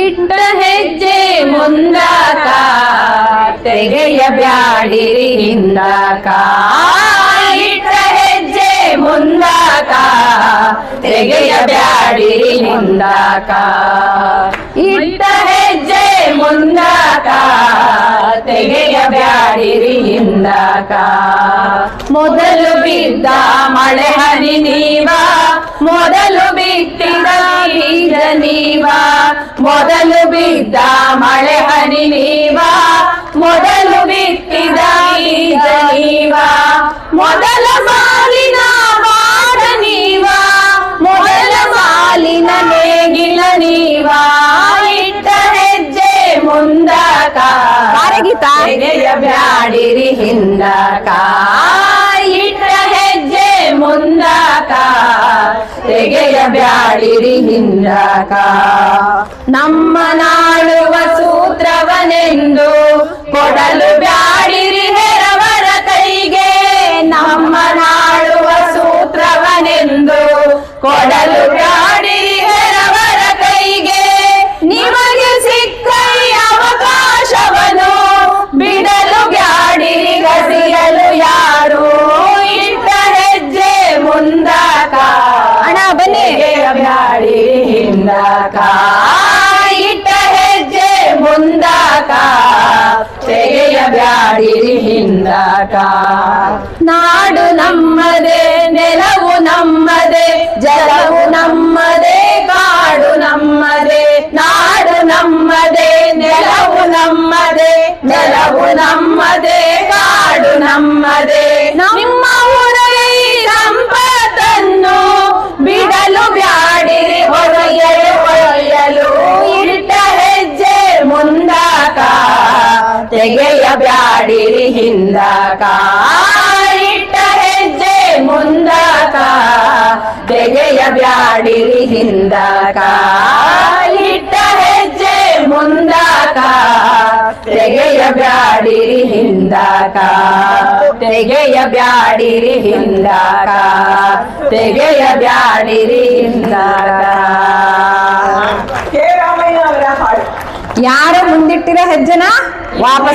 ಇಟ್ಟ ಹೆಜ್ಜೆ ಮುಂದಾಕ ತೆಗೆಯ ಬ್ಯಾಡಿರಿ ಹಿಂದಾಕ. ಇಟ್ಟ ಹೆಜ್ಜೆ ಮುಂದಾಕ ತೆಗೆಯ ಬ್ಯಾಡಿರಿ ಹಿಂದಾಕ. ಇಟ್ಟ ಹೆಜ್ಜೆ ಮುಂದಾಕ ತೆಗೆಯ ಬ್ಯಾಡಿರಿ ಹಿಂದಾಕ. ಮೊದಲು ಬಿದ್ದ ಮಳೆ ಹನಿ ನೀವ, ಮೊದಲು ಬಿತ್ತಿದ ಬೀಜ ನೀವ. ಮೊದಲು ಬಿದ್ದ ಮಳೆ ಹನಿ ನೀವ, ಮೊದಲು ಬಿತ್ತಿದ ಬೀಜ ನೀವ. ಮೊದಲ ಸಾಲಿನ ಬಾಡ ನೀವ, ಮೊದಲ ಸಾಲಿನ ನೇಗಿಲ ನೀವ. ಇಟ್ಟ ಹೆಜ್ಜೆ ಮುಂದಾಕ ತೆಗೆಯ ಬ್ಯಾಡಿರಿ ಹಿಂದಾಕ. ಇಟ್ಟ ಹೆಜ್ಜೆ ಮುಂದಾಕ ತೆಗೆಯ ಬ್ಯಾಡಿರಿ ಹಿಂದಾಕ. ನಮ್ಮ ನಾಡುವ ಸೂತ್ರವನೆಂದು ಕೊಡಲು ಬ್ಯಾಡಿರಿ ಹೆರವರ ಕೈಗೆ. ನಮ್ಮ ನಾಡುವ ಸೂತ್ರವನೆಂದು ಕೊಡಲು ಬ್ಯಾಡಿರಿ ಹೆರವರ ಕೈಗೆ. ನಿಮಗೆ ಸಿಕ್ಕ ಅವಕಾಶವನು ಬಿಡಲು ಬ್ಯಾಡಿರಿ ಗಸಿಯಲು ಯಾರು. ಇಟ್ಟ ಹೆಜ್ಜೆ ಮುಂದಾಕ ತೆಗೆಯ ಬ್ಯಾಡಿರಿ ಹಿಂದಾಕ. ಇಟ್ಟ ಹೆಜ್ಜೆ ಮುಂದಾಕ ತೆಗೆಯ ಬ್ಯಾಡಿರಿ ಹಿಂದಾಕ. ನಾಡು ನಮ್ಮದೇ, ನೆಲವು ನಮ್ಮದೇ, ಜಲವು ನಮ್ಮದೇ, ಕಾಡು ನಮ್ಮದೇ. ನಾಡು ನಮ್ಮದೇ, ನೆಲವು ನಮ್ಮದೇ, ಜಲವು ನಮ್ಮದೇ, ಕಾಡು ನಮ್ಮದೇ. ನಿಮ್ಮ ಊರೇ ಸಂಪತ್ತನ್ನು ಬಿಡಲು ಬ್ಯಾಡಿರಿ ಹೊರೆಯಲು ಹೊರೆಯಲು. ಇಟ್ಟ ಹೆಜ್ಜೆ ಮುಂದಾಕ ತೆಗೆಯ ಬ್ಯಾಡಿರಿ ಹಿಂದಾಕ. ಇಟ್ಟ ಹೆಜ್ಜೆ ಮುಂದಾಕ ತೆಗೆಯ ಬ್ಯಾಡಿರಿ ಹಿಂದಾಕ. ಇಟ್ಟ ಹೆಜ್ಜೆ ಮುಂದಾಕ ತೆಗೆಯ ಬ್ಯಾಡಿರಿ ಹಿಂದಾಕ. ತೆಗೆಯ ಬ್ಯಾಡಿರಿ ಹಿಂದಾಕ ತೆಗೆಯ ಬ್ಯಾಡಿರಿ ಹಿಂದಾಕ. ಯಾರು ಮುಂದಿಟ್ಟಿರೋ ಹೆಜ್ಜೆನ ವಾಪಸ್